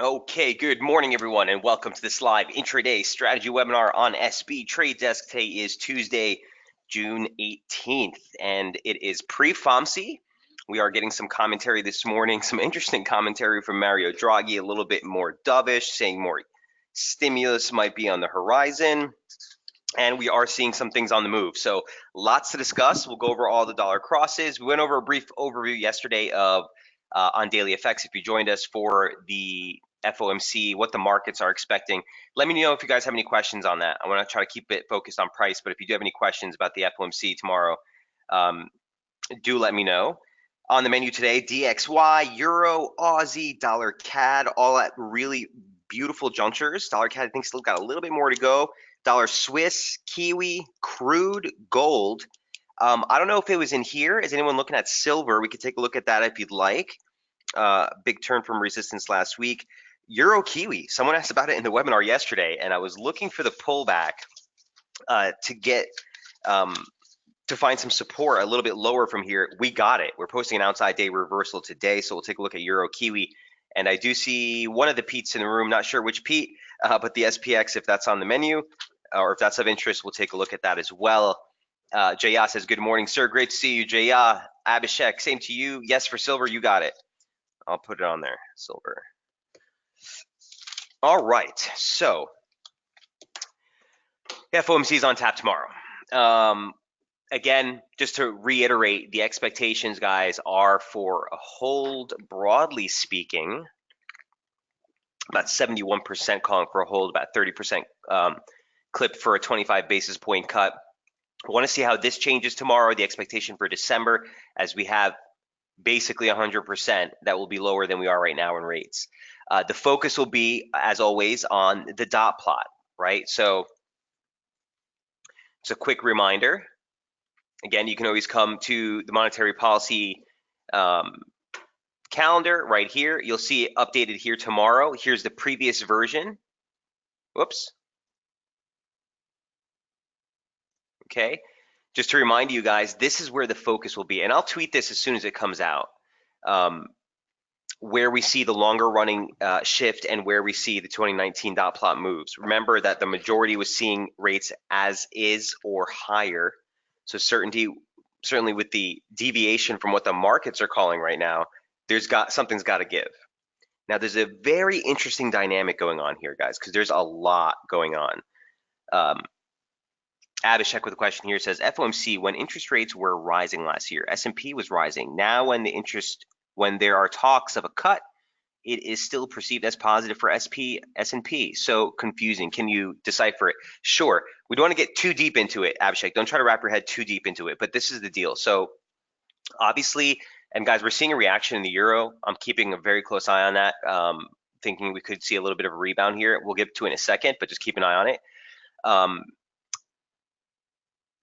Okay, good morning, everyone, and welcome to this live intraday strategy webinar on SB Trade Desk. Today is Tuesday, June 18th, and it is pre-FOMC. We are getting some commentary this morning, some interesting commentary from Mario Draghi, a little bit more dovish, saying more stimulus might be on the horizon. And we are seeing some things on the move. So lots to discuss. We'll go over all the dollar crosses. We went over a brief overview yesterday of on daily effects. If you joined us for the FOMC, what the markets are expecting. Let me know if you guys have any questions on that. I want to try to keep it focused on price, but if you do have any questions about the FOMC tomorrow, do let me know. On the menu today, DXY, Euro, Aussie, Dollar CAD, all at really beautiful junctures. Dollar CAD, I think, still got a little bit more to go. Dollar Swiss, Kiwi, crude, gold. I don't know if it was in here. Is anyone looking at silver? We could take a look at that if you'd like. Big turn from resistance last week. Euro Kiwi. Someone asked about it in the webinar yesterday, and I was looking for the pullback to get to find some support a little bit lower from here. We got it. We're posting an outside day reversal today, so we'll take a look at Euro Kiwi. And I do see one of the Pete's in the room. Not sure which Pete, but the SPX, if that's on the menu, or if that's of interest, we'll take a look at that as well. Jaya says, good morning, sir. Great to see you, Jaya. Abhishek, same to you. Yes, for silver, you got it. I'll put it on there, silver. All right, so FOMC is on tap tomorrow. Again, just to reiterate, the expectations, guys, are for a hold, broadly speaking, about 71% calling for a hold, about 30% clip for a 25 basis point cut. I want to see how this changes tomorrow. The expectation for December, as we have basically 100%, that will be lower than we are right now in rates. The focus will be, as always, on the dot plot, right? So it's a quick reminder. Again, you can always come to the monetary policy calendar right here. You'll see it updated here tomorrow. Here's the previous version. Whoops. Okay. Just to remind you guys, this is where the focus will be. And I'll tweet this as soon as it comes out. Where we see the longer running shift and where we see the 2019 dot plot moves. Remember that the majority was seeing rates as is or higher. So certainly with the deviation from what the markets are calling right now, something's got to give. Now there's a very interesting dynamic going on here, guys, because there's a lot going on. Abhishek with a question here says, FOMC, when interest rates were rising last year, S&P was rising. Now when there are talks of a cut, it is still perceived as positive for S&P. So confusing. Can you decipher it? Sure. We don't want to get too deep into it, Abhishek. Don't try to wrap your head too deep into it, but this is the deal. So obviously, and guys, we're seeing a reaction in the euro. I'm keeping a very close eye on that, thinking we could see a little bit of a rebound here. We'll get to it in a second, but just keep an eye on it.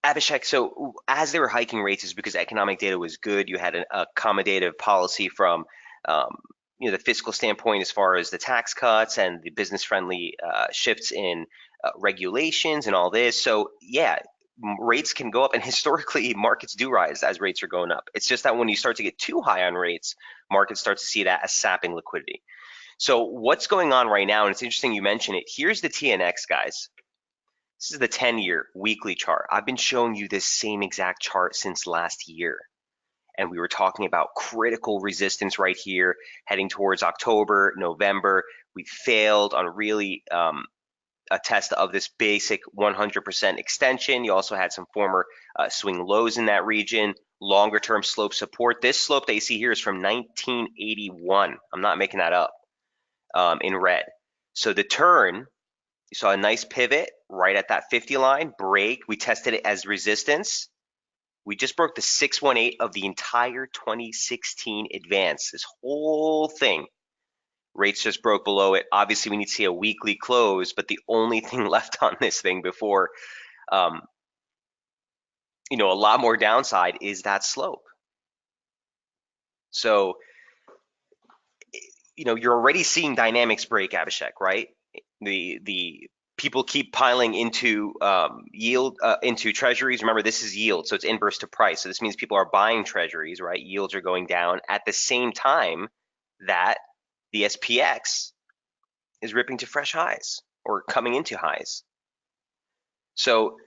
Abhishek, so as they were hiking rates, is because economic data was good. You had an accommodative policy from the fiscal standpoint as far as the tax cuts and the business-friendly shifts in regulations and all this. So yeah, rates can go up, and historically markets do rise as rates are going up. It's just that when you start to get too high on rates, markets start to see that as sapping liquidity. So what's going on right now, and it's interesting you mention it, here's the TNX, guys. This is the 10-year weekly chart. I've been showing you this same exact chart since last year. And we were talking about critical resistance right here, heading towards October, November. We failed on really a test of this basic 100% extension. You also had some former swing lows in that region, longer term slope support. This slope that you see here is from 1981. I'm not making that up, in red. So the turn, you saw a nice pivot right at that 50 line, break. We tested it as resistance. We just broke the 618 of the entire 2016 advance. This whole thing, rates just broke below it. Obviously, we need to see a weekly close, but the only thing left on this thing before, a lot more downside is that slope. So, you're already seeing dynamics break, Abhishek, right? The people keep piling into yield, into treasuries. Remember, this is yield, so it's inverse to price. So this means people are buying treasuries, right? Yields are going down at the same time that the SPX is ripping to fresh highs or coming into highs. So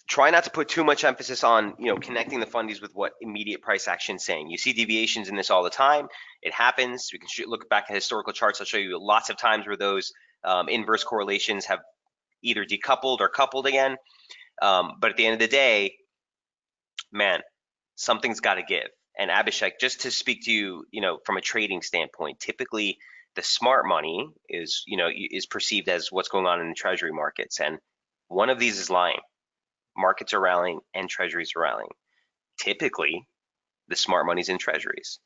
try not to put too much emphasis on connecting the fundies with what immediate price action is saying. You see deviations in this all the time. It happens. We can look back at historical charts. I'll show you lots of times where those inverse correlations have either decoupled or coupled again. But at the end of the day, man, something's got to give. And Abhishek, just to speak to you, from a trading standpoint, typically the smart money is perceived as what's going on in the treasury markets, and one of these is lying. Markets are rallying and treasuries are rallying. Typically, the smart money's in treasuries.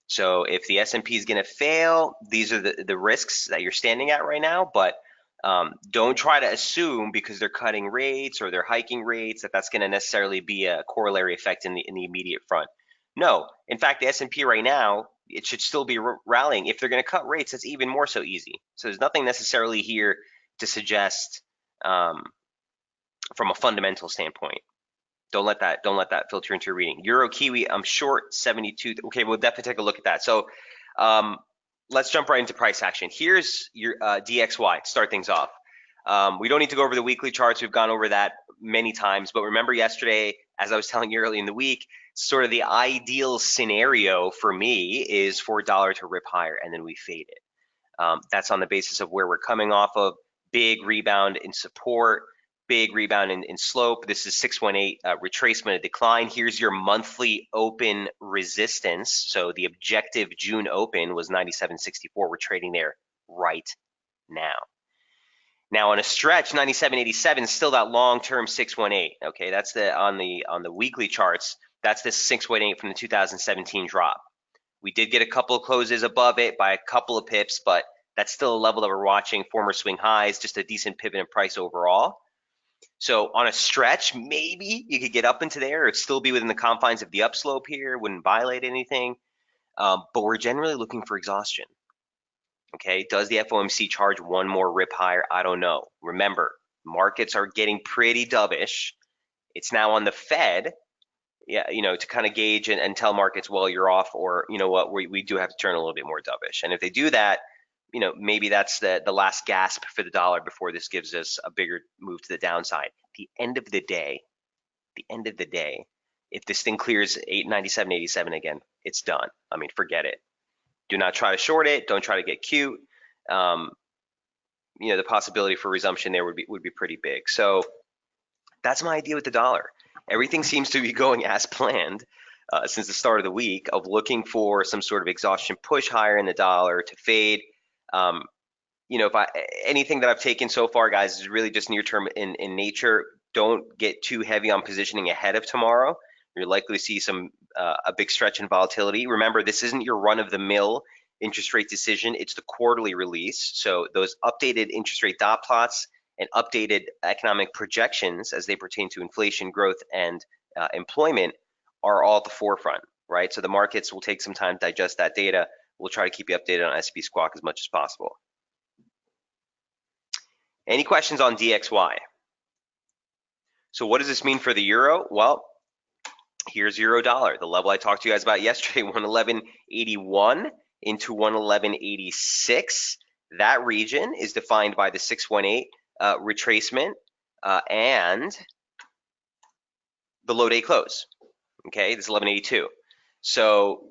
So if the S&P is going to fail, these are the risks that you're standing at right now. But don't try to assume because they're cutting rates or they're hiking rates that's going to necessarily be a corollary effect in the immediate front. No, in fact, the S&P right now, it should still be rallying. If they're going to cut rates, that's even more so easy. So there's nothing necessarily here to suggest from a fundamental standpoint. Don't let that filter into your reading. Euro Kiwi, I'm short 72. Okay, we'll definitely take a look at that. So let's jump right into price action. Here's your DXY to start things off. We don't need to go over the weekly charts. We've gone over that many times. But remember yesterday, as I was telling you early in the week, sort of the ideal scenario for me is for dollar to rip higher and then we fade it. That's on the basis of where we're coming off of. Big rebound in support. Big rebound in slope. This is 618 retracement, a decline. Here's your monthly open resistance. So the objective June open was 97.64. We're trading there right now. Now on a stretch, 97.87 is still that long-term 618. Okay, that's on the weekly charts. That's the 618 from the 2017 drop. We did get a couple of closes above it by a couple of pips, but that's still a level that we're watching. Former swing highs, just a decent pivot in price overall. So on a stretch, maybe you could get up into there. It'd still be within the confines of the upslope here. Wouldn't violate anything. But we're generally looking for exhaustion. Okay, does the FOMC charge one more rip higher? I don't know. Remember, markets are getting pretty dovish. It's now on the Fed, to kind of gauge and tell markets, well, you're off, or you know what, we do have to turn a little bit more dovish. And if they do that, maybe that's the last gasp for the dollar before this gives us a bigger move to the downside. The end of the day, if this thing clears 897.87 again, it's done. I mean, forget it. Do not try to short it. Don't try to get cute. The possibility for resumption there would be pretty big. So that's my idea with the dollar. Everything seems to be going as planned since the start of the week of looking for some sort of exhaustion push higher in the dollar to fade. Anything that I've taken so far, guys, is really just near term in nature. Don't get too heavy on positioning ahead of tomorrow. You're likely to see a big stretch in volatility. Remember, this isn't your run-of-the-mill interest rate decision. It's the quarterly release. So those updated interest rate dot plots and updated economic projections as they pertain to inflation, growth, and employment are all at the forefront, right? So the markets will take some time to digest that data. We'll try to keep you updated on SB Squawk as much as possible. Any questions on DXY? So what does this mean for the euro? Well, here's euro dollar, the level I talked to you guys about yesterday, 111.81 into 111.86. That region is defined by the 618 retracement and the low day close. Okay, this is 11.82. So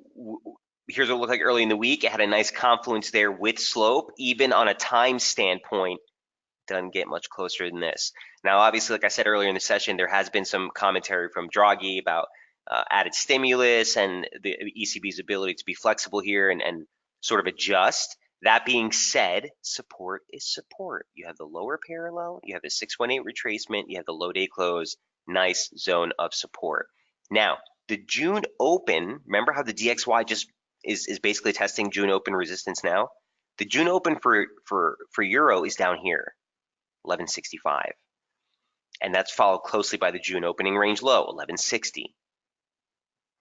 here's what it looked like early in the week. It had a nice confluence there with slope. Even on a time standpoint, doesn't get much closer than this. Now, obviously, like I said earlier in the session, there has been some commentary from Draghi about added stimulus and the ECB's ability to be flexible here and sort of adjust. That being said, support is support. You have the lower parallel, you have the 618 retracement, you have the low day close, nice zone of support. Now, the June open, remember how the DXY just is basically testing June open resistance now? The June open for euro is down here, 1165. And that's followed closely by the June opening range low, 1160.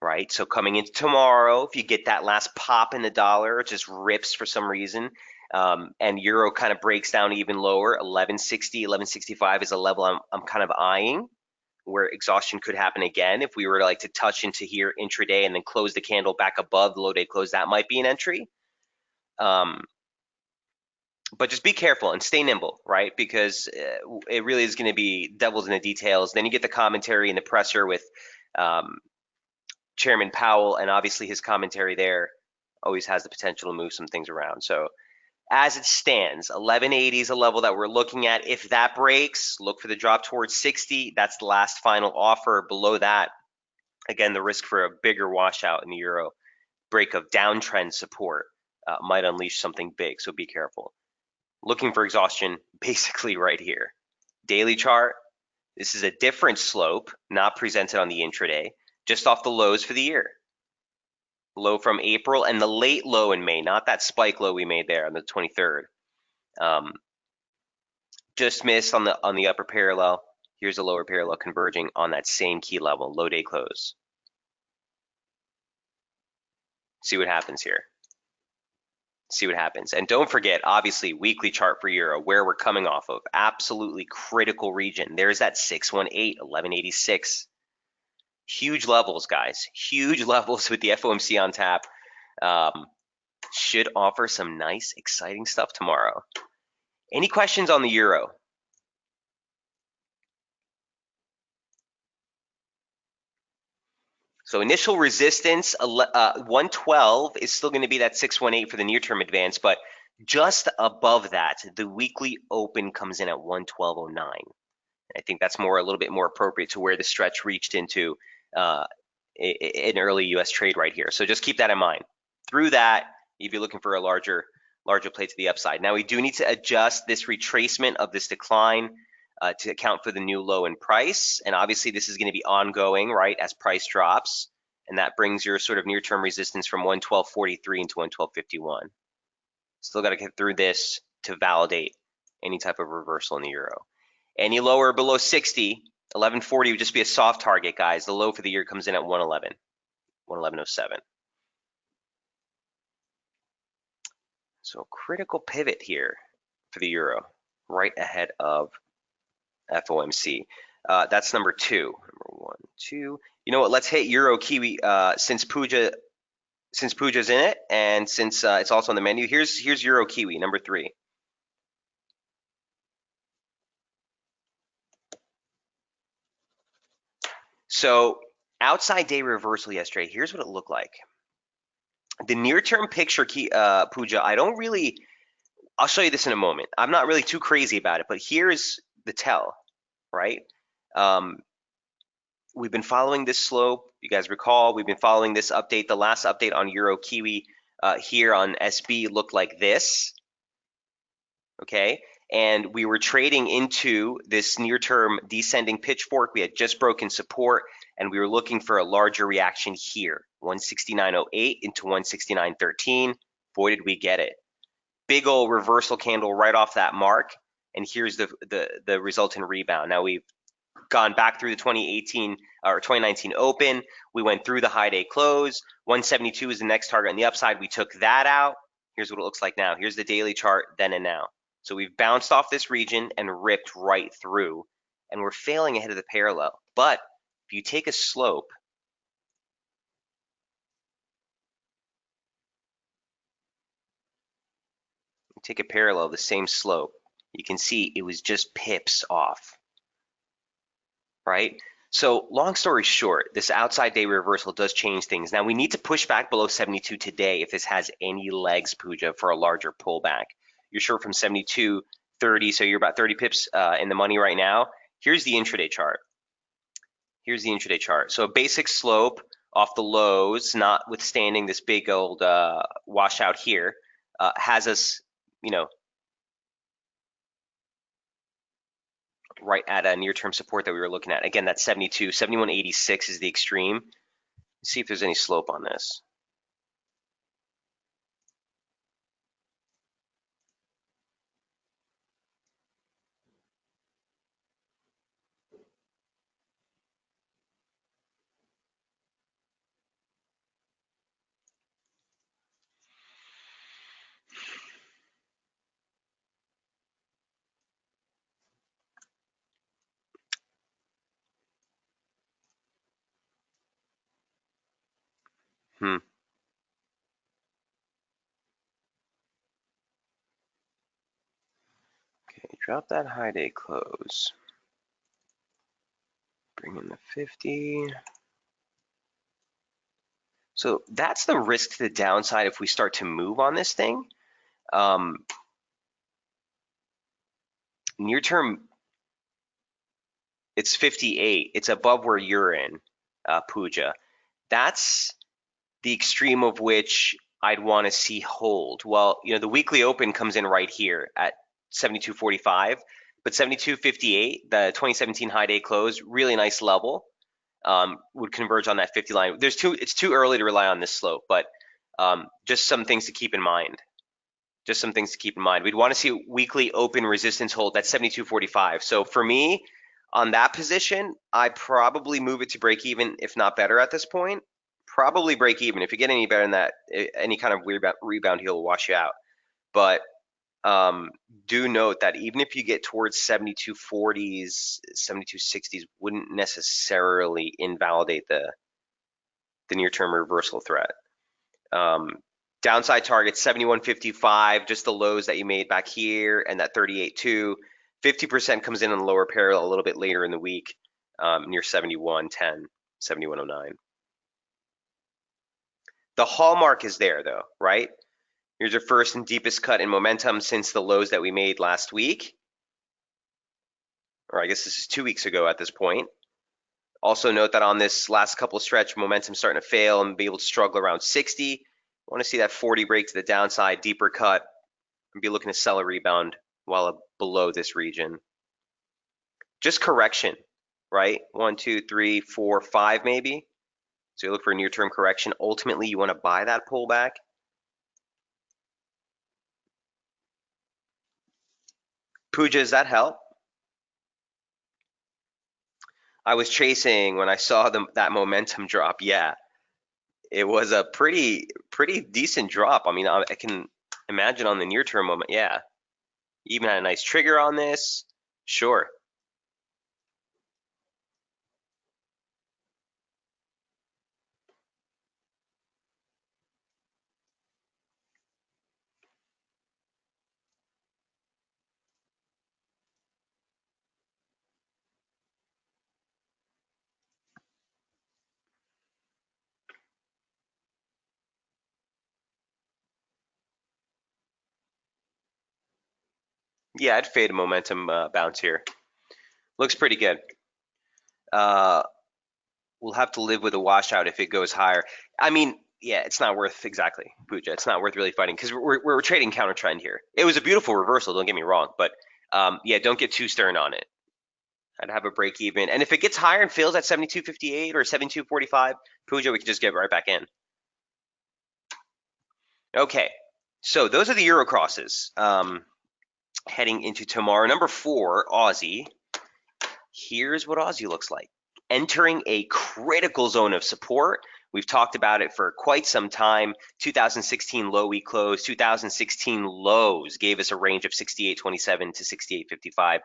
Right, so coming into tomorrow, if you get that last pop in the dollar, it just rips for some reason, and euro kind of breaks down even lower, 1160, 1165 is a level I'm kind of eyeing, where exhaustion could happen again. If we were to touch into here intraday and then close the candle back above the low day close, that might be an entry. But just be careful and stay nimble, right? Because it really is going to be devils in the details. Then you get the commentary and the presser with um, Chairman Powell, and obviously his commentary there always has the potential to move some things around. So as it stands, 1180 is a level that we're looking at. If that breaks, look for the drop towards 60. That's the last final offer. Below that, again, the risk for a bigger washout in the euro, break of downtrend support might unleash something big. So be careful. Looking for exhaustion basically right here. Daily chart, this is a different slope, not presented on the intraday, just off the lows for the year. Low from April and the late low in May, not that spike low we made there on the 23rd. Um, just missed on the upper parallel. Here's a lower parallel converging on that same key level, low day close. See what happens here. See what happens. And don't forget, obviously, weekly chart for euro, where we're coming off of. Absolutely critical region. There's that 618, 1186. Huge levels, guys. Huge levels with the FOMC on tap. Should offer some nice, exciting stuff tomorrow. Any questions on the euro? So initial resistance, 112 is still going to be that 618 for the near-term advance, but just above that, the weekly open comes in at 112.09. I think that's a little bit more appropriate to where the stretch reached into an early U.S. trade right here. So just keep that in mind. Through that, you'd be looking for a larger play to the upside. Now we do need to adjust this retracement of this decline to account for the new low in price. And obviously this is going to be ongoing, right, as price drops. And that brings your sort of near-term resistance from 112.43 into 112.51. Still got to get through this to validate any type of reversal in the euro. Any lower below 60, 1140 would just be a soft target, guys. The low for the year comes in at 111, 111.07. So critical pivot here for the euro, right ahead of FOMC. That's number two. Number one, two. You know what? Let's hit Euro Kiwi since Puja's in it, and since it's also on the menu. Here's Euro Kiwi number three. So outside day reversal yesterday. Here's what it looked like. The near-term picture, Puja. I'll show you this in a moment. I'm not really too crazy about it, but here's the tell, right? We've been following this slope. You guys recall, we've been following this update. The last update on Euro Kiwi here on SB looked like this, okay? And we were trading into this near-term descending pitchfork. We had just broken support, and we were looking for a larger reaction here, 169.08 into 169.13. Boy, did we get it. Big old reversal candle right off that mark, and here's the resultant rebound. Now we've gone back through the 2018 or 2019 open. We went through the high day close. 172 is the next target on the upside. We took that out. Here's what it looks like now. Here's the daily chart then and now. So we've bounced off this region and ripped right through, and we're failing ahead of the parallel. But if you take a slope, take a parallel, the same slope, you can see it was just pips off, right? So long story short, this outside day reversal does change things. Now we need to push back below 72 today if this has any legs, Puja, for a larger pullback. You're short from 72.30, so you're about 30 pips in the money right now. Here's the intraday chart. Here's the intraday chart. So a basic slope off the lows, notwithstanding this big old washout here, has us, right at a near-term support that we were looking at. Again, that's 72, 71.86 is the extreme. Let's see if there's any slope on this. Hmm. drop that high day close. Bring in the 50. So that's the risk to the downside if we start to move on this thing. Near term, it's 58. It's above where you're in, Puja. That's the extreme of which I'd want to see hold. Well, the weekly open comes in right here at 72.45, but 72.58, the 2017 high day close, really nice level, would converge on that 50 line. It's too early to rely on this slope, but just some things to keep in mind. We'd want to see weekly open resistance hold at 72.45. So for me, on that position, I probably move it to break even, if not better at this point. Probably break even. If you get any better than that, any kind of rebound heel will wash you out. But do note that even if you get towards 72.40s, 72.60s, wouldn't necessarily invalidate the near-term reversal threat. Downside target 71.55, just the lows that you made back here, and that 38.2. 50% comes in on the lower parallel a little bit later in the week, near 71.10, 71.09. The hallmark is there though, right? Here's our first and deepest cut in momentum since the lows that we made last week. Or I guess this is 2 weeks ago at this point. Also note that on this last couple of stretch, momentum starting to fail and be able to struggle around 60. Want to see that 40 break to the downside, deeper cut, and be looking to sell a rebound while below this region. Just correction, right? 1, 2, 3, 4, 5 maybe. So you look for a near-term correction. Ultimately, you want to buy that pullback. Pooja, does that help? I was chasing when I saw that momentum drop. Yeah, it was a pretty decent drop. I mean, I can imagine on the near-term moment. Yeah, even had a nice trigger on this. Sure. Yeah, I'd fade a momentum bounce here. Looks pretty good. We'll have to live with a washout if it goes higher. I mean, yeah, it's not worth exactly, Puja. It's not worth really fighting because we're trading counter trend here. It was a beautiful reversal, don't get me wrong, but yeah, don't get too stern on it. I'd have a break even, and if it gets higher and fails at 72.58 or 72.45, Puja, we can just get right back in. Okay, so those are the Euro crosses. Heading into tomorrow, number 4, Aussie. Here's what Aussie looks like. Entering a critical zone of support. We've talked about it for quite some time. 2016 low we closed. 2016 lows gave us a range of 68.27 to 68.55.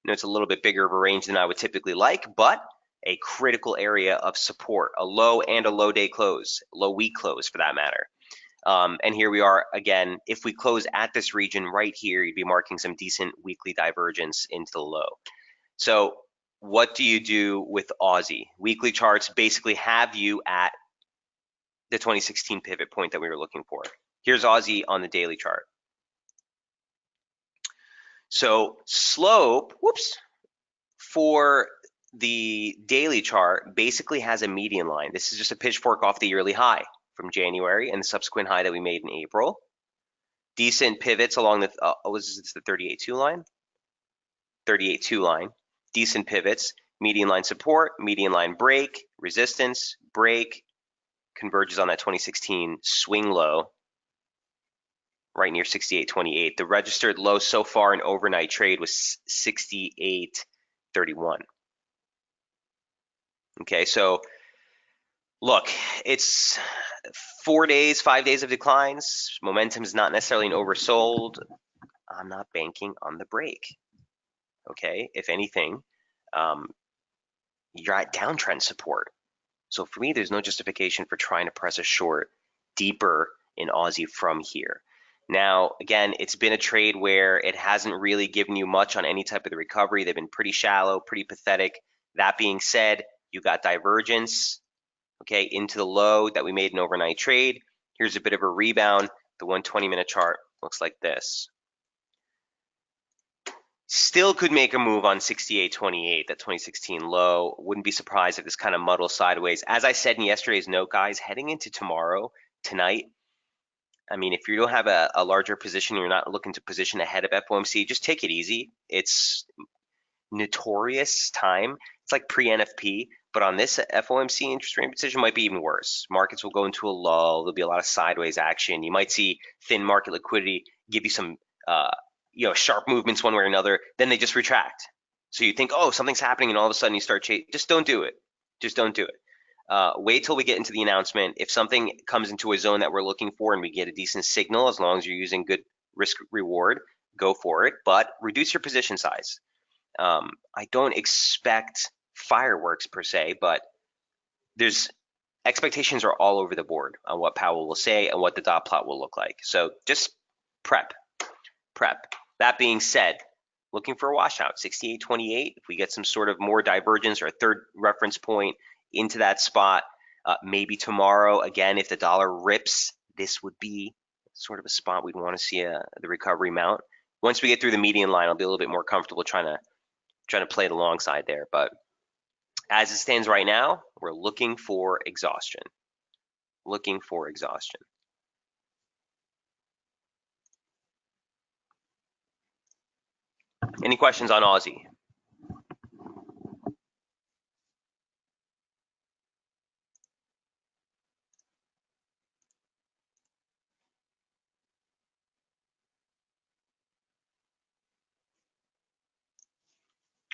Know it's a little bit bigger of a range than I would typically like, but a critical area of support, a low and a low day close, low week close for that matter. And here we are again. If we close at this region right here, you'd be marking some decent weekly divergence into the low. So what do you do with Aussie? Weekly charts basically have you at the 2016 pivot point that we were looking for. Here's Aussie on the daily chart. So slope, for the daily chart basically has a median line. This is just a pitchfork off the yearly high from January and the subsequent high that we made in April. Decent pivots along the, was this the 38.2 line? 38.2 line. Decent pivots, median line support, median line break, resistance, break, converges on that 2016 swing low right near 68.28. The registered low so far in overnight trade was 68.31. Okay, so look, it's 4 days, 5 days of declines. Momentum is not necessarily an oversold. I'm not banking on the break. Okay, if anything, you're at downtrend support. So for me, there's no justification for trying to press a short deeper in Aussie from here. Now, again, it's been a trade where it hasn't really given you much on any type of the recovery. They've been pretty shallow, pretty pathetic. That being said, you got divergence, okay, into the low that we made an overnight trade. Here's a bit of a rebound. The 120-minute chart looks like this. Still could make a move on 68.28, that 2016 low. Wouldn't be surprised if this kind of muddles sideways. As I said in yesterday's note, guys, heading into tomorrow, tonight, I mean, if you don't have a larger position, you're not looking to position ahead of FOMC, just take it easy. It's notorious time. It's like pre-NFP, but on this FOMC interest rate decision might be even worse. Markets will go into a lull. There'll be a lot of sideways action. You might see thin market liquidity give you some sharp movements one way or another. Then they just retract. So you think, oh, something's happening, and all of a sudden you start chasing. Just don't do it. Just don't do it. Wait till we get into the announcement. If something comes into a zone that we're looking for and we get a decent signal, as long as you're using good risk reward, go for it. But reduce your position size. I don't expect fireworks per se, but there's expectations are all over the board on what Powell will say and what the dot plot will look like. So just prep. That being said, looking for a washout, 68.28. If we get some sort of more divergence or a third reference point into that spot, maybe tomorrow, again, if the dollar rips, this would be sort of a spot we'd want to see the recovery mount. Once we get through the median line, I'll be a little bit more comfortable trying to play it alongside there. But as it stands right now, we're looking for exhaustion. Looking for exhaustion. Any questions on Aussie?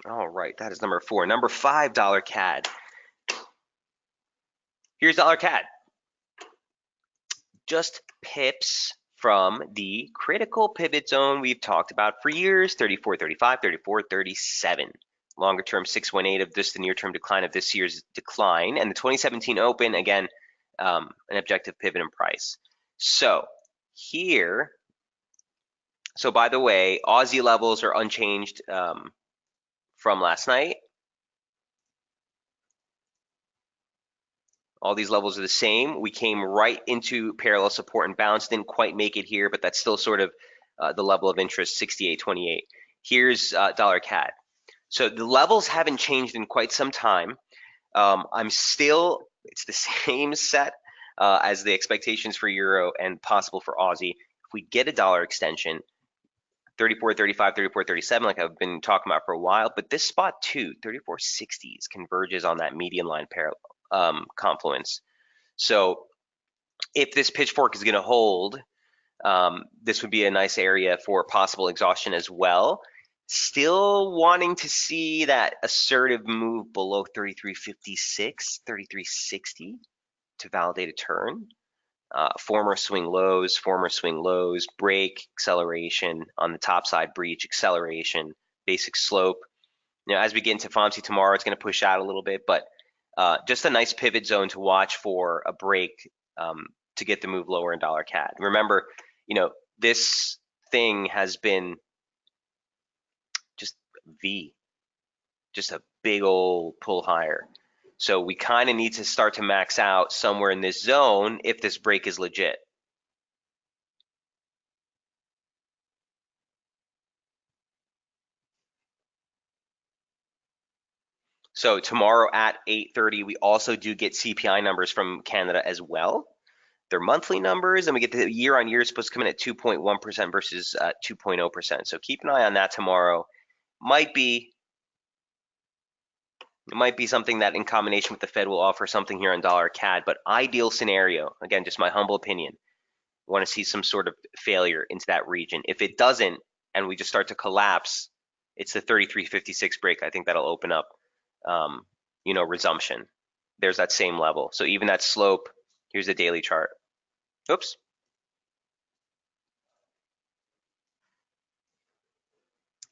All right, that is number 4. Number 5, dollar CAD. Here's dollar CAD. Just pips from the critical pivot zone we've talked about for years, 34.35, 34.37. Longer term 618 of this, the near term decline of this year's decline. And the 2017 open, again, an objective pivot in price. So here, so by the way, Aussie levels are unchanged from last night. All these levels are the same. We came right into parallel support and bounce. Didn't quite make it here, but that's still sort of the level of interest, 68.28. Here's dollar CAD. So the levels haven't changed in quite some time. It's the same set as the expectations for Euro and possible for Aussie. If we get a dollar extension, 34.35, 34.37, like I've been talking about for a while, but this spot too, 34.60s, converges on that median line parallel confluence. So if this pitchfork is going to hold, this would be a nice area for possible exhaustion as well. Still wanting to see that assertive move below 33.56, 33.60 to validate a turn. Former swing lows, break, acceleration on the top side, breach, acceleration, basic slope. As we get into FOMC tomorrow, it's going to push out a little bit, but just a nice pivot zone to watch for a break to get the move lower in dollar CAD. Remember, this thing has been just just a big old pull higher. So we kind of need to start to max out somewhere in this zone if this break is legit. So tomorrow at 8:30, we also do get CPI numbers from Canada as well. They're monthly numbers, and we get the year-on-year supposed to come in at 2.1% versus 2.0%. So keep an eye on that tomorrow. It might be something that in combination with the Fed will offer something here on dollar CAD, but ideal scenario, again, just my humble opinion, want to see some sort of failure into that region. If it doesn't, and we just start to collapse, it's the 33.56 break. I think that'll open up, resumption. There's that same level. So even that slope, here's the daily chart. Oops.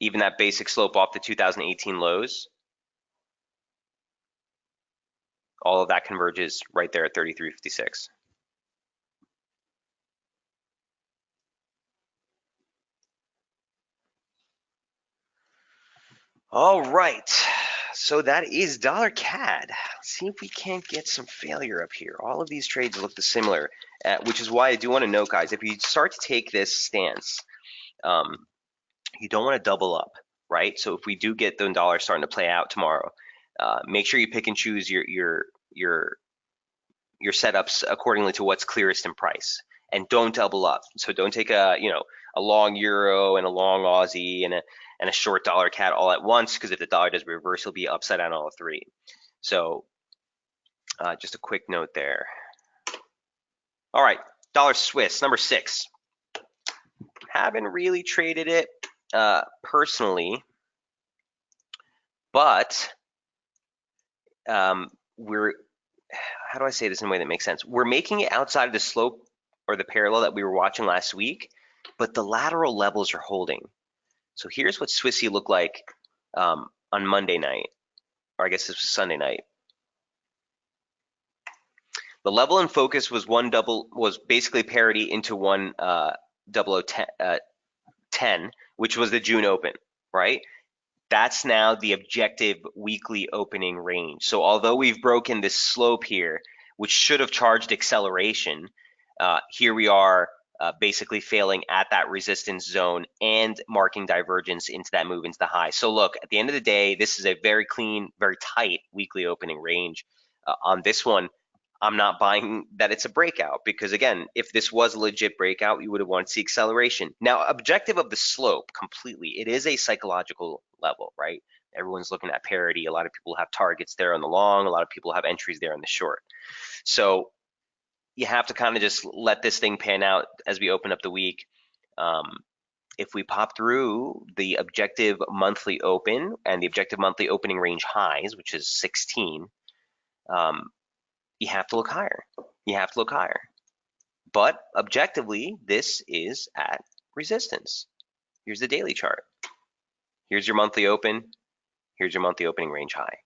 Even that basic slope off the 2018 lows, all of that converges right there at 33.56. All right, so that is dollar CAD. Let's see if we can't get some failure up here. All of these trades look similar, which is why I do want to note, guys, if you start to take this stance, you don't want to double up, right? So if we do get the dollar starting to play out tomorrow, make sure you pick and choose your setups accordingly to what's clearest in price, and don't double up. So don't take a long euro and a long Aussie and a short dollar CAD all at once, because if the dollar does reverse, it'll be upside down all three. So just a quick note there. All right, dollar Swiss number 6. Haven't really traded it personally, but we're, how do I say this in a way that makes sense? We're making it outside of the slope or the parallel that we were watching last week, but the lateral levels are holding. So here's what Swissy looked like on Monday night, or I guess this was Sunday night. The level in focus was basically parity into 10, which was the June open, right? That's now the objective weekly opening range. So although we've broken this slope here, which should have charged acceleration, here we are basically failing at that resistance zone and marking divergence into that move into the high. So look, at the end of the day, this is a very clean, very tight weekly opening range. On this one, I'm not buying that it's a breakout, because again, if this was a legit breakout, you would have wanted to see acceleration. Now, objective of the slope completely, it is a psychological level, right? Everyone's looking at parity. A lot of people have targets there on the long. A lot of people have entries there on the short. So you have to kind of just let this thing pan out as we open up the week. If we pop through the objective monthly open and the objective monthly opening range highs, which is 16, you have to look higher. You have to look higher. But objectively, this is at resistance. Here's the daily chart. Here's your monthly open. Here's your monthly opening range high.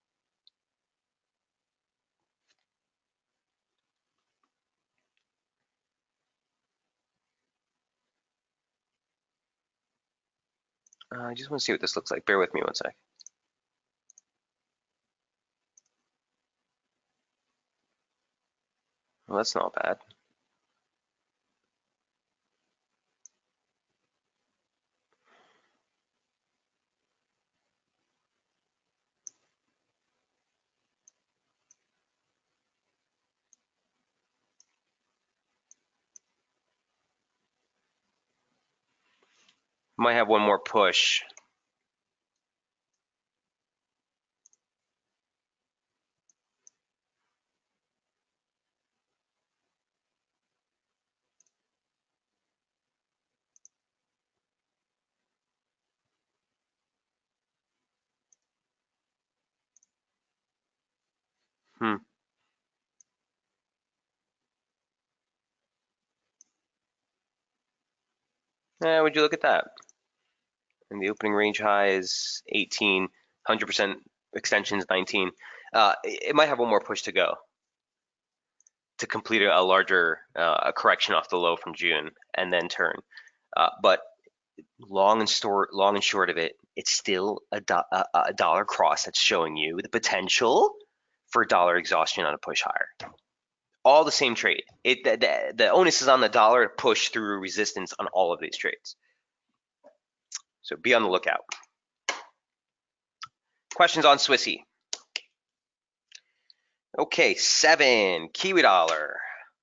I just want to see what this looks like. Bear with me one sec. Well, that's not bad. Might have one more push. Would you look at that? And the opening range high is 18, 100% extensions 19. It might have one more push to go to complete a larger correction off the low from June and then turn. But long and short of it, it's still a dollar cross that's showing you the potential for dollar exhaustion on a push higher. All the same trade. The onus is on the dollar to push through resistance on all of these trades. So be on the lookout. Questions on Swissy? Okay, 7, Kiwi dollar.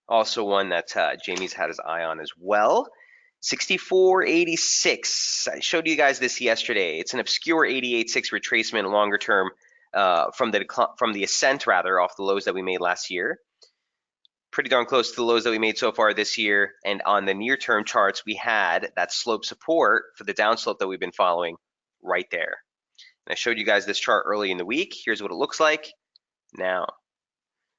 Also one that Jamie's had his eye on as well. 64.86. I showed you guys this yesterday. It's an obscure 88.6 retracement longer term from the ascent rather off the lows that we made last year. Pretty darn close to the lows that we made so far this year. And on the near term charts, we had that slope support for the downslope that we've been following right there. And I showed you guys this chart early in the week. Here's what it looks like now.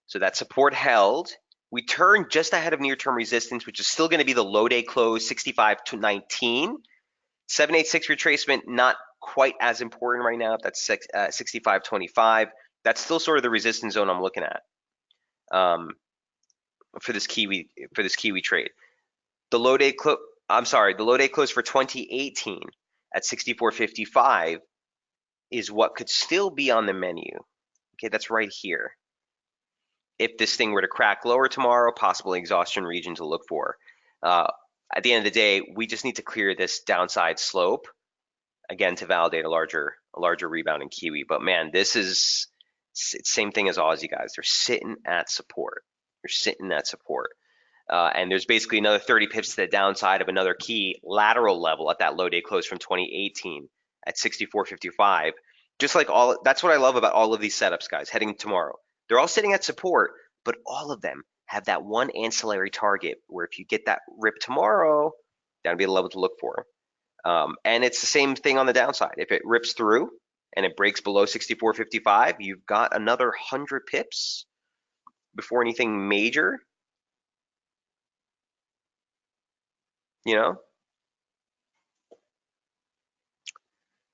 So that support held. We turned just ahead of near-term resistance, which is still going to be the low day close, 65 to 19. 786 retracement, not quite as important right now. That's 65.25. That's still sort of the resistance zone I'm looking at for this Kiwi trade. The low day close. The low day close for 2018 at 64.55 is what could still be on the menu. Okay, that's right here. If this thing were to crack lower tomorrow, possible exhaustion region to look for. Uh, at the end of the day, we just need to clear this downside slope again to validate a larger rebound in Kiwi. But man, this is same thing as Aussie, guys. They're sitting at support. They're sitting at support. And there's basically another 30 pips to the downside of another key lateral level at that low day close from 2018 at 64.55. Just like that's what I love about all of these setups, guys, heading tomorrow. They're all sitting at support, but all of them have that one ancillary target where if you get that rip tomorrow, that'd be the level to look for. And it's the same thing on the downside. If it rips through and it breaks below 64.55, you've got another 100 pips before anything major, you know?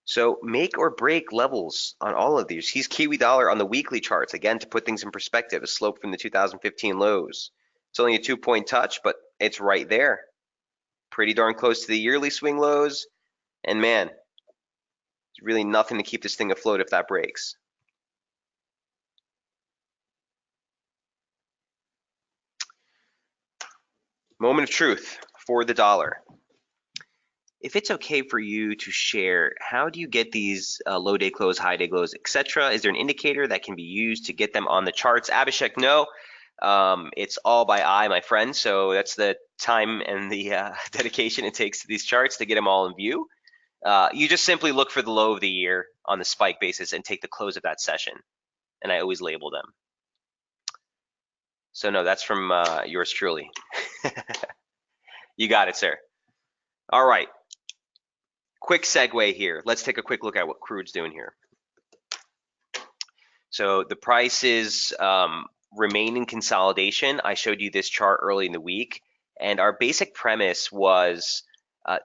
So make or break levels on all of these. He's Kiwi dollar on the weekly charts. Again, to put things in perspective, a slope from the 2015 lows. It's only a 2-point touch, but it's right there. Pretty darn close to the yearly swing lows. And man, there's really nothing to keep this thing afloat if that breaks. Moment of truth for the dollar. If it's okay for you to share, how do you get these low day close, high day close, etc.? Is there an indicator that can be used to get them on the charts? Abhishek, no. It's all by eye, my friend. So that's the time and the dedication it takes to these charts to get them all in view. You just simply look for the low of the year on the spike basis and take the close of that session. And I always label them. So no, that's from yours truly. You got it, sir. All right. Quick segue here. Let's take a quick look at what crude's doing here. So the price is remaining consolidation. I showed you this chart early in the week, and our basic premise was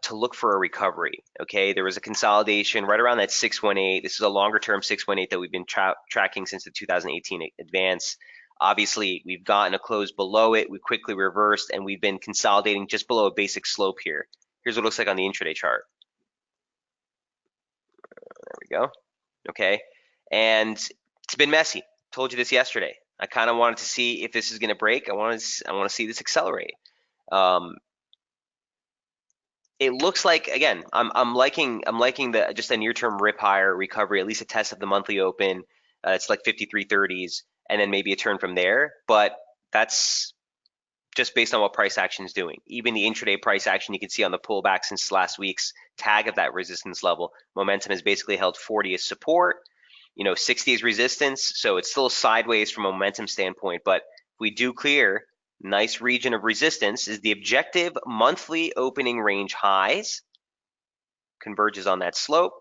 to look for a recovery. Okay, there was a consolidation right around that 618. This is a longer term 618 that we've been tracking since the 2018 advance. Obviously, we've gotten a close below it. We quickly reversed, and we've been consolidating just below a basic slope here. Here's what it looks like on the intraday chart. There we go. Okay, and it's been messy. Told you this yesterday. I kind of wanted to see if this is going to break. I want to see this accelerate. It looks like, again, I'm liking the just a near-term rip higher recovery, at least a test of the monthly open. It's like 53.30s, and then maybe a turn from there. But that's just based on what price action is doing. Even the intraday price action you can see on the pullback since last week's tag of that resistance level. Momentum has basically held 40 as support, 60 is resistance. So it's still sideways from a momentum standpoint. But if we do clear, nice region of resistance is the objective monthly opening range highs, converges on that slope,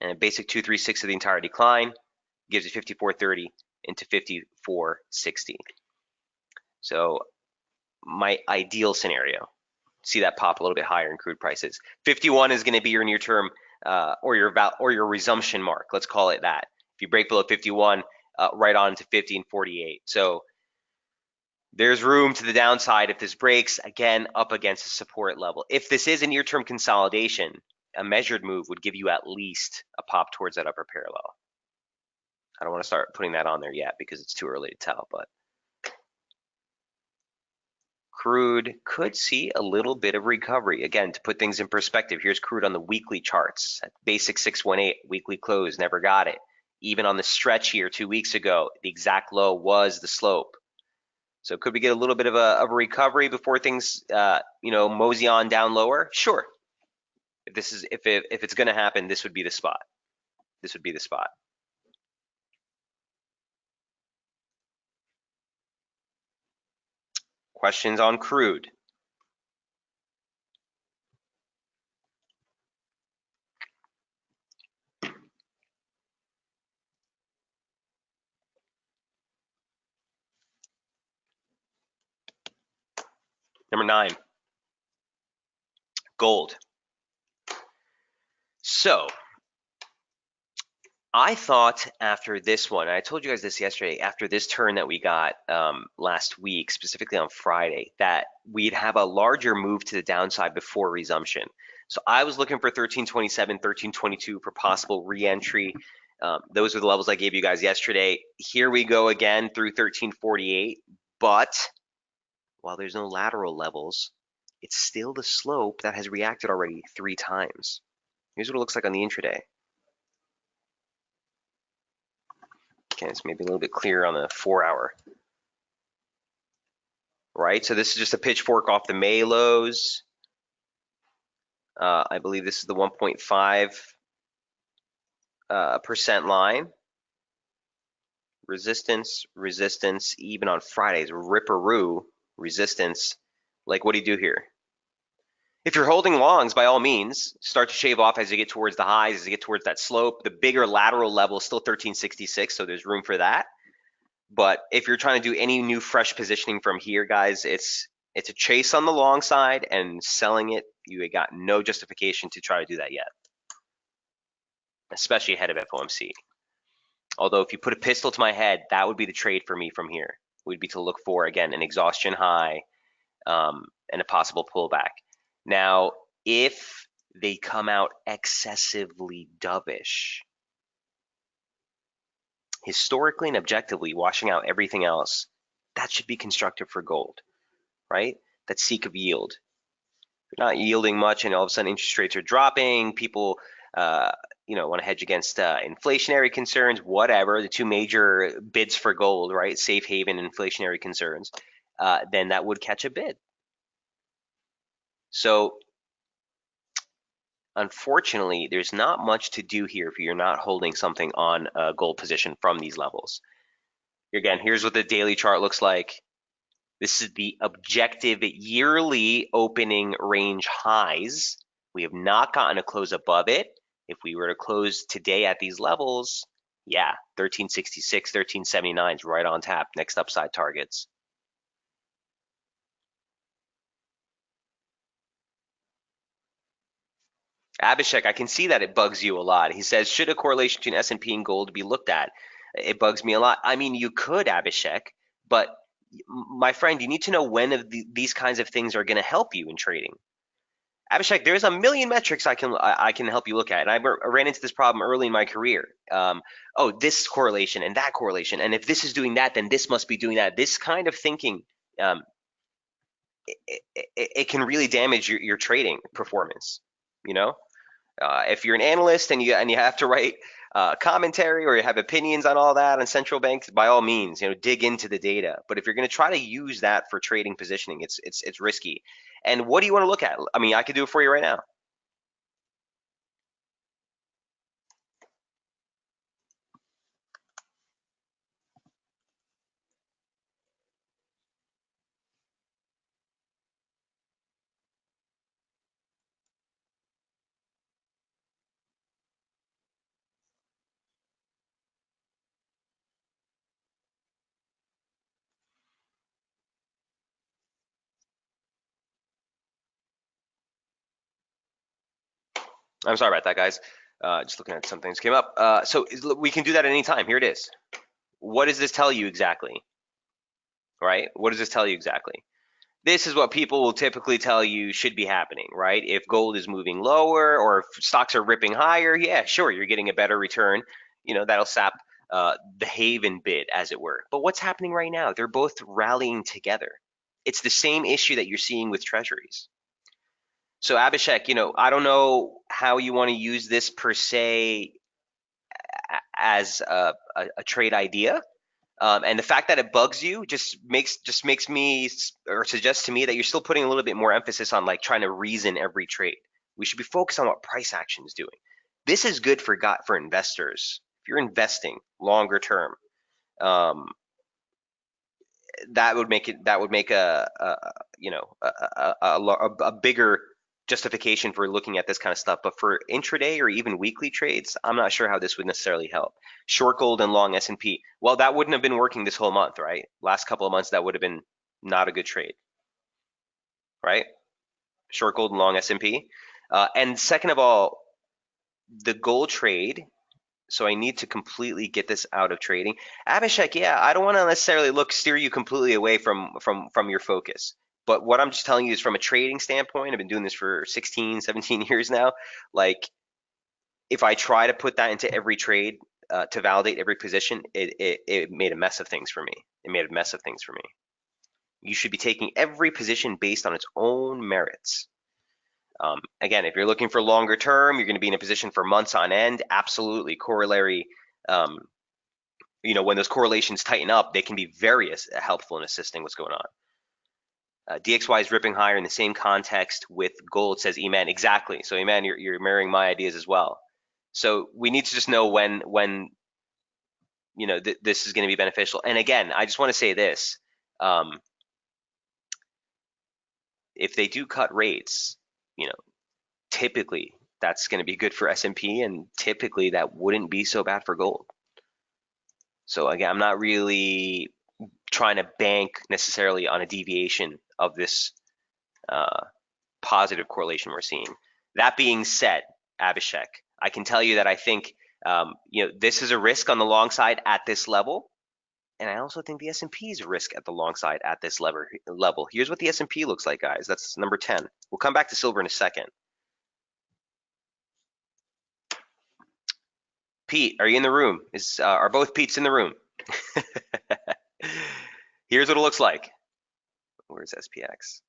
and a basic 236 of the entire decline gives you 54.30 into 54.60. So my ideal scenario, see that pop a little bit higher in crude prices. 51 is going to be your near term or your resumption mark. Let's call it that. If you break below 51, right on to 50 and 48. So there's room to the downside if this breaks, again, up against a support level. If this is a near term consolidation, a measured move would give you at least a pop towards that upper parallel. I don't want to start putting that on there yet because it's too early to tell, but crude could see a little bit of recovery. Again, to put things in perspective, here's crude on the weekly charts. At basic 618, weekly close, never got it. Even on the stretch here 2 weeks ago, the exact low was the slope. So could we get a little bit of a recovery before things, mosey on down lower? Sure. If it's going to happen, this would be the spot. This would be the spot. Questions on crude? Number 9, gold. So I thought after this one, I told you guys this yesterday, after this turn that we got last week, specifically on Friday, that we'd have a larger move to the downside before resumption. So I was looking for 1327, 1322 for possible re-entry. Those are the levels I gave you guys yesterday. Here we go again through 1348, but while there's no lateral levels, it's still the slope that has reacted already 3 times. Here's what it looks like on the intraday. Okay, it's maybe a little bit clearer on the 4-hour. Right, so this is just a pitchfork off the May lows. I believe this is the 1.5% line. Resistance, resistance, even on Fridays, ripperoo, resistance. Like, what do you do here? If you're holding longs, by all means, start to shave off as you get towards the highs, as you get towards that slope. The bigger lateral level is still 1366, so there's room for that. But if you're trying to do any new fresh positioning from here, guys, it's a chase on the long side and selling it. You got no justification to try to do that yet, especially ahead of FOMC. Although if you put a pistol to my head, that would be the trade for me from here. Would be to look for, again, an exhaustion high and a possible pullback. Now, if they come out excessively dovish, historically and objectively, washing out everything else, that should be constructive for gold, right? That seek of yield. You're not yielding much, and all of a sudden interest rates are dropping. People, want to hedge against inflationary concerns, whatever. The two major bids for gold, right? Safe haven, inflationary concerns. Then that would catch a bid. So unfortunately, there's not much to do here if you're not holding something on a gold position from these levels. Again, here's what the daily chart looks like. This is the objective yearly opening range highs. We have not gotten a close above it. If we were to close today at these levels, yeah, 1366, 1379 is right on tap. Next upside targets. Abhishek, I can see that it bugs you a lot. He says, should a correlation between S&P and gold be looked at? It bugs me a lot. I mean, you could, Abhishek, but my friend, you need to know when these kinds of things are going to help you in trading. Abhishek, there's a million metrics I can help you look at, and I ran into this problem early in my career. This correlation and that correlation, and if this is doing that, then this must be doing that. This kind of thinking, it can really damage your trading performance. If you're an analyst and you have to write commentary or you have opinions on all that on central banks, by all means, dig into the data. But if you're going to try to use that for trading positioning, it's risky. And what do you want to look at? I mean, I could do it for you right now. I'm sorry about that, guys. Just looking at some things came up. So we can do that at any time. Here it is. What does this tell you exactly? Right? What does this tell you exactly? This is what people will typically tell you should be happening, right? If gold is moving lower or if stocks are ripping higher, yeah, sure, you're getting a better return. That'll sap the haven bid, as it were. But what's happening right now? They're both rallying together. It's the same issue that you're seeing with treasuries. So Abhishek, I don't know how you want to use this per se as a trade idea. And the fact that it bugs you just makes me, or suggests to me, that you're still putting a little bit more emphasis on like trying to reason every trade. We should be focused on what price action is doing. This is good for investors. If you're investing longer term, that would make a bigger justification for looking at this kind of stuff. But for intraday or even weekly trades, I'm not sure how this would necessarily help. Short gold and long S&P. Well, that wouldn't have been working this whole month, right? Last couple of months, that would have been not a good trade, right? Short gold and long S&P. And second of all, the gold trade. So I need to completely get this out of trading. Abhishek, yeah, I don't want to necessarily steer you completely away from your focus. But what I'm just telling you is from a trading standpoint, I've been doing this for 16, 17 years now. Like if I try to put that into every trade to validate every position, it made a mess of things for me. It made a mess of things for me. You should be taking every position based on its own merits. Again, if you're looking for longer term, you're going to be in a position for months on end. Absolutely, corollary. Um, when those correlations tighten up, they can be very helpful in assisting what's going on. DXY is ripping higher in the same context with gold, says Eman. Exactly. So Eman, you're mirroring my ideas as well. So we need to just know when this is going to be beneficial. And again, I just want to say this: if they do cut rates, typically that's going to be good for S&P, and typically that wouldn't be so bad for gold. So again, I'm not really trying to bank necessarily on a deviation of this positive correlation we're seeing. That being said, Abhishek, I can tell you that I think this is a risk on the long side at this level, and I also think the S&P is a risk at the long side at this level. Here's what the S&P looks like, guys. That's number 10. We'll come back to silver in a second. Pete, are you in the room? Are both Pete's in the room? Here's what it looks like. Where's SPX?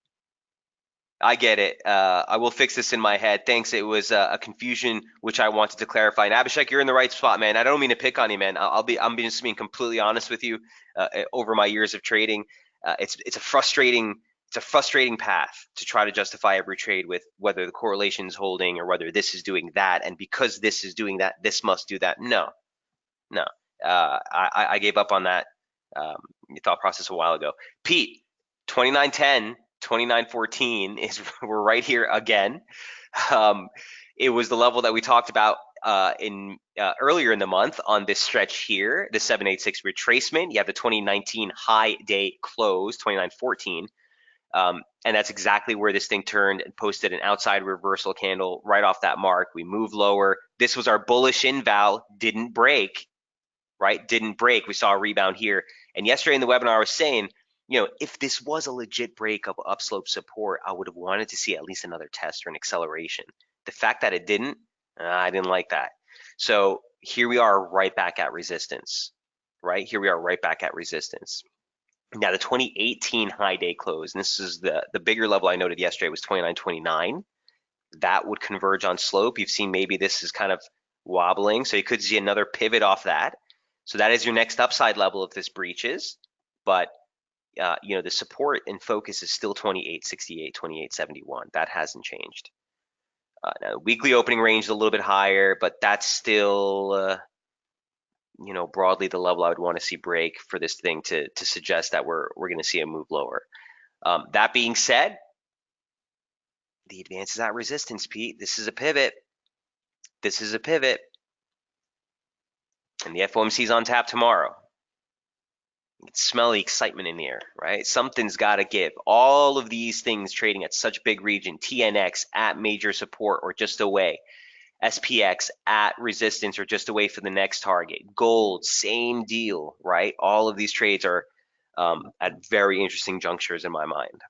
I get it. I will fix this in my head. Thanks. It was a confusion which I wanted to clarify. And Abhishek, you're in the right spot, man. I don't mean to pick on you, man. I'm just being completely honest with you. Over my years of trading, it's a frustrating path to try to justify every trade with whether the correlation is holding or whether this is doing that, and because this is doing that, this must do that. No. I gave up on that thought process a while ago. Pete, 2910. 2914 is we're right here again. It was the level that we talked about in earlier in the month on this stretch here, the 786 retracement. You have the 2019 high day close, 2914. And that's exactly where this thing turned and posted an outside reversal candle right off that mark. We moved lower. This was our bullish inval, didn't break, right? Didn't break. We saw a rebound here. And yesterday in the webinar, I was saying, if this was a legit break of upslope support, I would have wanted to see at least another test or an acceleration. The fact that it didn't, I didn't like that. So here we are right back at resistance, right? Here we are right back at resistance. Now the 2018 high day close, and this is the bigger level I noted yesterday was 29.29. That would converge on slope. You've seen maybe this is kind of wobbling, so you could see another pivot off that. So that is your next upside level if this breaches, but the support and focus is still 28.68, 28.71. That hasn't changed. Now the weekly opening range is a little bit higher, but that's still, broadly the level I would want to see break for this thing to suggest that we're going to see a move lower. That being said, the advance is at resistance, Pete. This is a pivot. This is a pivot. And the FOMC is on tap tomorrow. You can smell the excitement in the air, right? Something's got to give. All of these things trading at such big region, TNX at major support or just away, SPX at resistance or just away for the next target, gold, same deal, right? All of these trades are at very interesting junctures in my mind.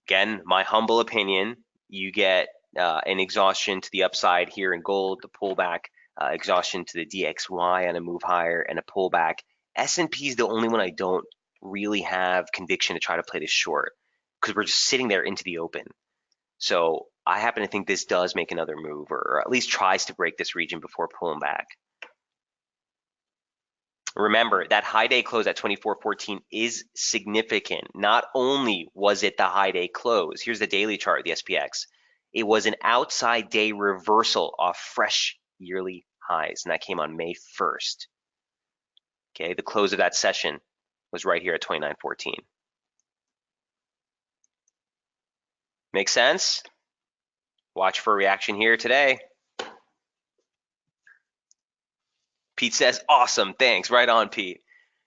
Again, my humble opinion, you get an exhaustion to the upside here in gold, the pullback, exhaustion to the DXY on a move higher and a pullback. S&P is the only one I don't really have conviction to try to play this short because we're just sitting there into the open. So I happen to think this does make another move or at least tries to break this region before pulling back. Remember, that high day close at 24.14 is significant. Not only was it the high day close, here's the daily chart of the SPX. It was an outside day reversal off fresh yearly highs, and that came on May 1st. Okay, the close of that session was right here at 29.14. Make sense? Watch for a reaction here today. Pete says, awesome, thanks. Right on, Pete.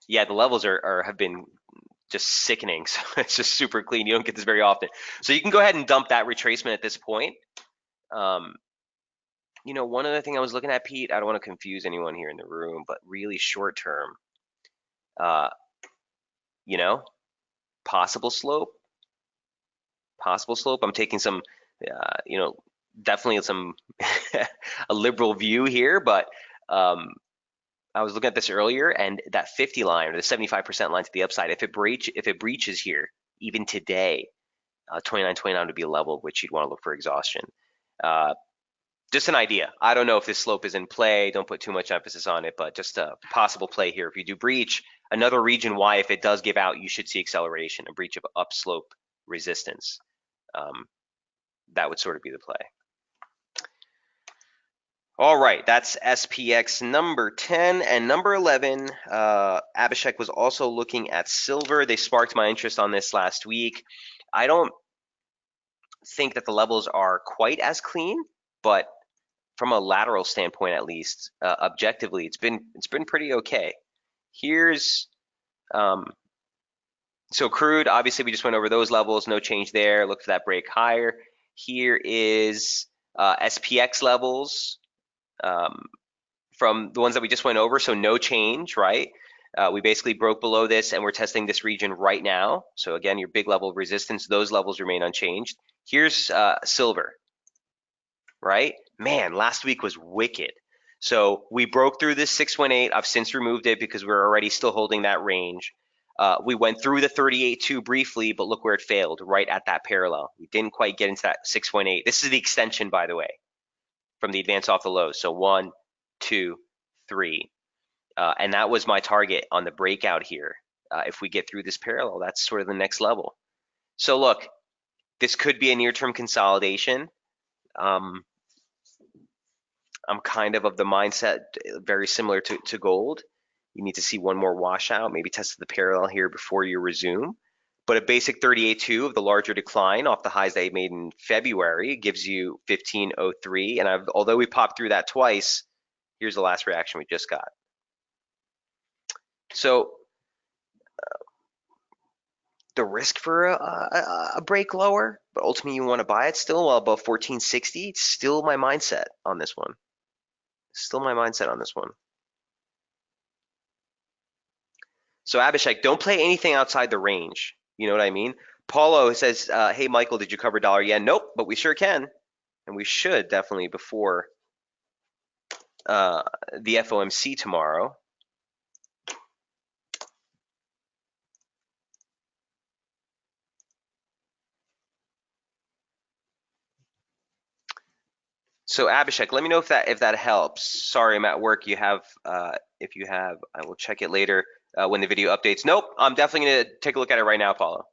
Yeah, the levels have been just sickening. So it's just super clean. You don't get this very often. So you can go ahead and dump that retracement at this point. One other thing I was looking at, Pete, I don't want to confuse anyone here in the room, but really short term, possible slope. I'm taking some, definitely some a liberal view here, but I was looking at this earlier, and that 50 line or the 75% line to the upside, if it breaches here, even today, 29.29 would be a level which you'd want to look for exhaustion. Just an idea. I don't know if this slope is in play. Don't put too much emphasis on it, but just a possible play here. If you do breach, another region why, if it does give out, you should see acceleration, a breach of upslope resistance. That would sort of be the play. All right, that's SPX number 10 and number 11. Abhishek was also looking at silver. They sparked my interest on this last week. I don't think that the levels are quite as clean, but from a lateral standpoint, at least, objectively, it's been pretty okay. Here's so crude. Obviously, we just went over those levels. No change there. Look for that break higher. Here is SPX levels. From the ones that we just went over, so no change, right? We basically broke below this and we're testing this region right now. So again, your big level of resistance, those levels remain unchanged. Here's silver, right? Man, last week was wicked. So we broke through this 618. I've since removed it because we're already still holding that range. We went through the 38.2 briefly, but look where it failed, right at that parallel. We didn't quite get into that 618. This is the extension, by the way, from the advance off the lows. So 1, 2, 3. And that was my target on the breakout here. If we get through this parallel, that's sort of the next level. So look, this could be a near-term consolidation. I'm kind of the mindset very similar to gold. You need to see one more washout, maybe test the parallel here before you resume. But a basic 38.2 of the larger decline off the highs they made in February gives you 15.03. And although we popped through that twice, here's the last reaction we just got. So the risk for a break lower, but ultimately you want to buy it still well above 1460. It's still my mindset on this one. Still my mindset on this one. So Abhishek, don't play anything outside the range. You know what I mean? Paulo says, hey, Michael, did you cover dollar yen? Nope, but we sure can. And we should definitely before the FOMC tomorrow. So Abhishek, let me know if that helps. Sorry, I'm at work. If you have, I will check it later when the video updates. Nope, I'm definitely gonna take a look at it right now, Paulo.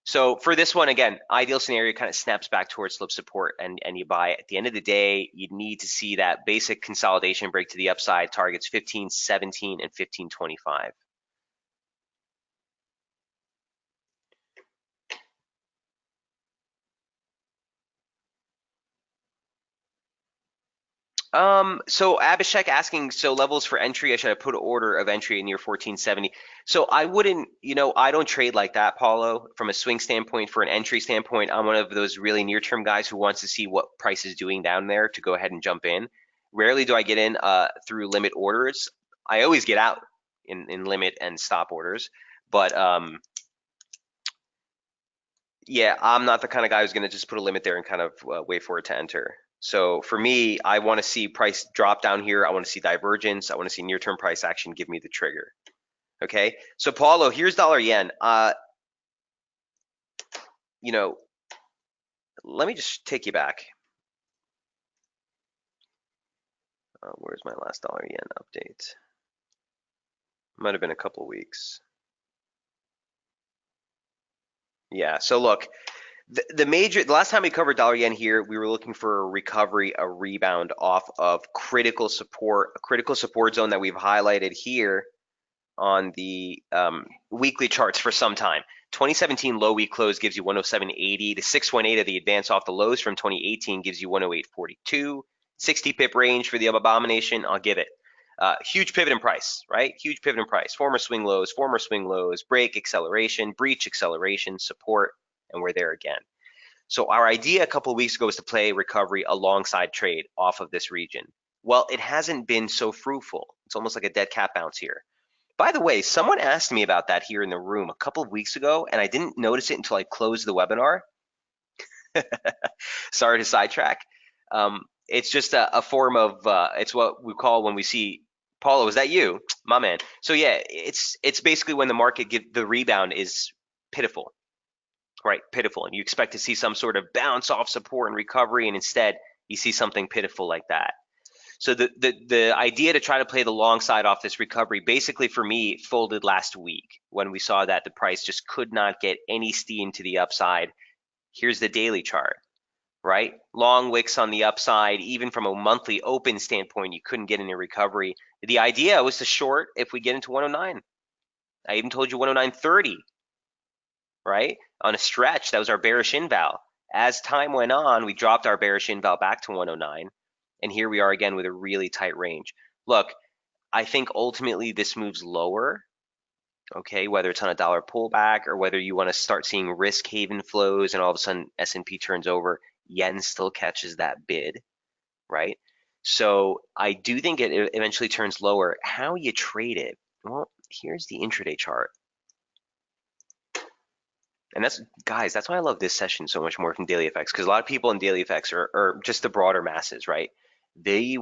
So for this one, again, ideal scenario kind of snaps back towards slope support and you buy it. At the end of the day, you need to see that basic consolidation break to the upside, targets 15.17 and 15.25. So Abhishek asking, so levels for entry, should I put an order of entry near 1470? So I wouldn't, I don't trade like that, Paulo. From a swing standpoint, for an entry standpoint, I'm one of those really near-term guys who wants to see what price is doing down there to go ahead and jump in. Rarely do I get in through limit orders. I always get out in limit and stop orders, but yeah, I'm not the kind of guy who's going to just put a limit there and kind of wait for it to enter. So for me, I want to see price drop down here. I want to see divergence. I want to see near-term price action give me the trigger. Okay. So Paulo, here's dollar yen. Let me just take you back. Where's my last dollar yen update? Might have been a couple weeks. Yeah. So look. The last time we covered dollar yen here, we were looking for a recovery, a rebound off of critical support, a critical support zone that we've highlighted here on the weekly charts for some time. 2017 low week close gives you 107.80. The 618 of the advance off the lows from 2018 gives you 108.42. 60 pip range for the abomination, I'll give it. Huge pivot in price, right? Huge pivot in price. Former swing lows, break, acceleration, breach, acceleration, support, and we're there again. So our idea a couple of weeks ago was to play recovery alongside trade off of this region. Well, it hasn't been so fruitful. It's almost like a dead cat bounce here. By the way, someone asked me about that here in the room a couple of weeks ago, and I didn't notice it until I closed the webinar. Sorry to sidetrack. It's just a form of it's what we call when we see Paulo. Is that you, my man? So yeah, it's basically when the market the rebound is pitiful, right? Pitiful, and you expect to see some sort of bounce off support and recovery, and instead you see something pitiful like that. So the idea to try to play the long side off this recovery, basically for me, folded last week when we saw that the price just could not get any steam to the upside. Here's the daily chart, right? Long wicks on the upside, even from a monthly open standpoint, you couldn't get any recovery. The idea was to short if we get into 109. I even told you 109.30, right? On a stretch, that was our bearish inval. As time went on, we dropped our bearish inval back to 109. And here we are again with a really tight range. Look, I think ultimately this moves lower, okay, whether it's on a dollar pullback or whether you want to start seeing risk haven flows and all of a sudden S&P turns over, yen still catches that bid, right? So I do think it eventually turns lower. How you trade it? Well, here's the intraday chart. And that's, guys, that's why I love this session so much more from Daily Effects, because a lot of people in Daily Effects or just the broader masses, right? They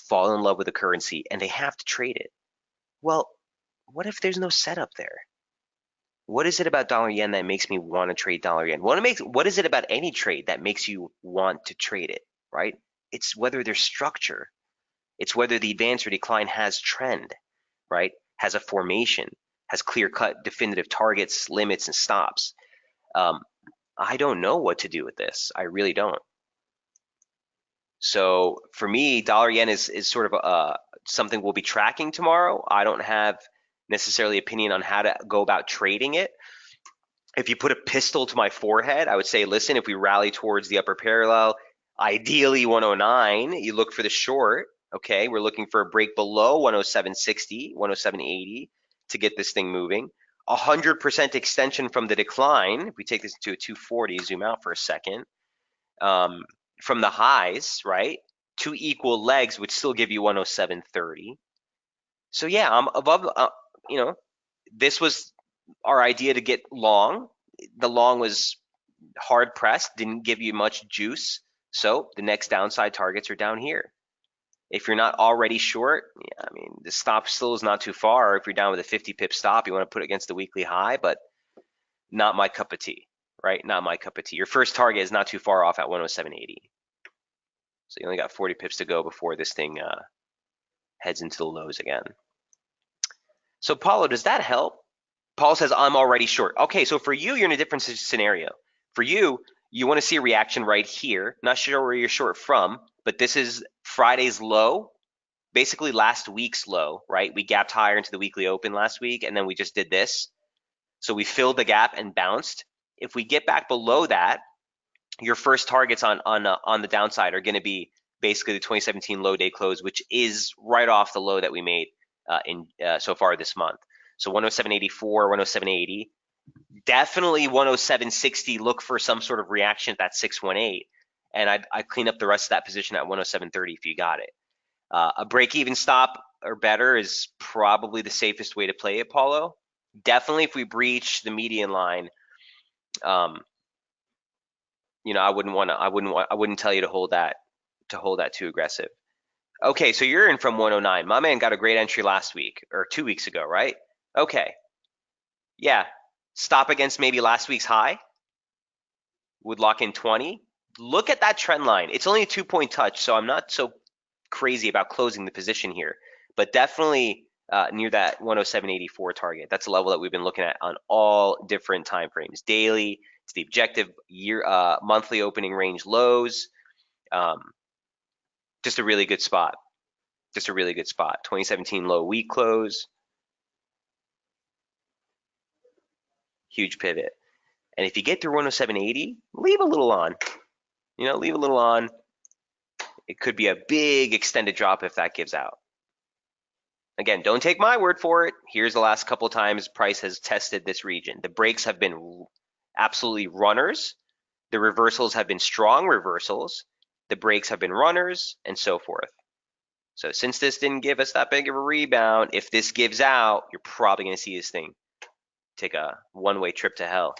fall in love with the currency and they have to trade it. Well, what if there's no setup there? What is it about dollar yen that makes me want to trade dollar yen? What is it about any trade that makes you want to trade it, right? It's whether there's structure. It's whether the advance or decline has trend, right? Has a formation, has clear-cut definitive targets, limits, and stops. I don't know what to do with this. I really don't. So for me, dollar yen is sort of something we'll be tracking tomorrow. I don't have necessarily opinion on how to go about trading it. If you put a pistol to my forehead, I would say, listen, if we rally towards the upper parallel, ideally 109, you look for the short. Okay, we're looking for a break below 107.60, 107.80 to get this thing moving. 100% extension from the decline. If we take this to a 240, zoom out for a second, from the highs, right? Two equal legs would still give you 107.30. So yeah, I'm above. This was our idea to get long. The long was hard pressed, didn't give you much juice. So the next downside targets are down here. If you're not already short, yeah, I mean, the stop still is not too far. If you're down with a 50 pip stop, you want to put it against the weekly high, but not my cup of tea, right? Not my cup of tea. Your first target is not too far off at 107.80. So you only got 40 pips to go before this thing heads into the lows again. So Paulo, does that help? Paul says, I'm already short. Okay, so for you, you're in a different scenario. For you, you want to see a reaction right here. Not sure where you're short from, but this is Friday's low, basically last week's low, right? We gapped higher into the weekly open last week, and then we just did this. So we filled the gap and bounced. If we get back below that, your first targets on the downside are going to be basically the 2017 low day close, which is right off the low that we made so far this month. So 107.84, 107.80, definitely 107.60. Look for some sort of reaction at that 618, and I'd clean up the rest of that position at 107.30 if you got it. A break-even stop or better is probably the safest way to play it, Paulo. Definitely, if we breach the median line, I wouldn't tell you to hold that too aggressive. Okay, so you're in from 109. My man got a great entry last week or 2 weeks ago, right? Okay. Yeah. Stop against maybe last week's high. Would lock in 20. Look at that trend line. It's only a 2-point touch, so I'm not so crazy about closing the position here, but definitely near that 107.84 target. That's a level that we've been looking at on all different time frames. Daily, it's the objective monthly opening range lows. Just a really good spot. 2017 low week close. Huge pivot. And if you get through 107.80, leave a little on. Leave a little on. It could be a big extended drop if that gives out. Again, don't take my word for it. Here's the last couple of times price has tested this region. The breaks have been absolutely runners. The reversals have been strong reversals. The breaks have been runners, and so forth. So since this didn't give us that big of a rebound, if this gives out, you're probably going to see this thing take a one-way trip to hell.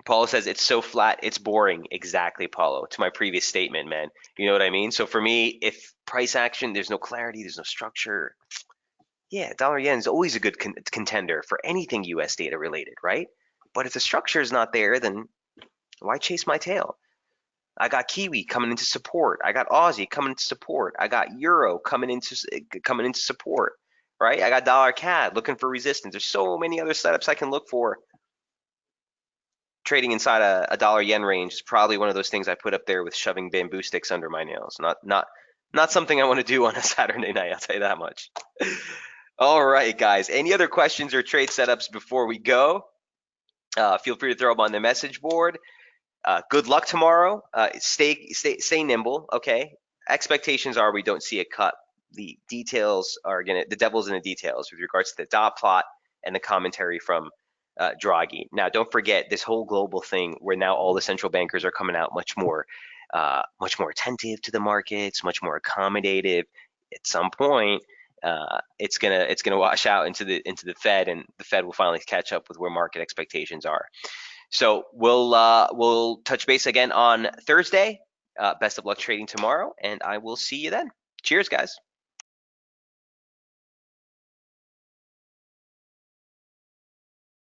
Paulo says it's so flat, it's boring. Exactly, Paulo. To my previous statement, man. You know what I mean? So for me, if price action, there's no clarity, there's no structure. Yeah, dollar yen is always a good contender for anything US data related, right? But if the structure is not there, then why chase my tail? I got Kiwi coming into support. I got Aussie coming into support. I got Euro coming into support, right? I got dollar CAD looking for resistance. There's so many other setups I can look for. Trading inside a dollar yen range is probably one of those things I put up there with shoving bamboo sticks under my nails. Not something I want to do on a Saturday night, I'll tell you that much. All right, guys. Any other questions or trade setups before we go? Feel free to throw them on the message board. Good luck tomorrow. Stay nimble. Okay. Expectations are we don't see a cut. The details are the devil's in the details with regards to the dot plot and the commentary from Draghi. Now, don't forget this whole global thing where now all the central bankers are coming out much more attentive to the markets, much more accommodative. At some point, it's gonna wash out into the Fed, and the Fed will finally catch up with where market expectations are. So we'll touch base again on Thursday. Best of luck trading tomorrow, and I will see you then. Cheers, guys.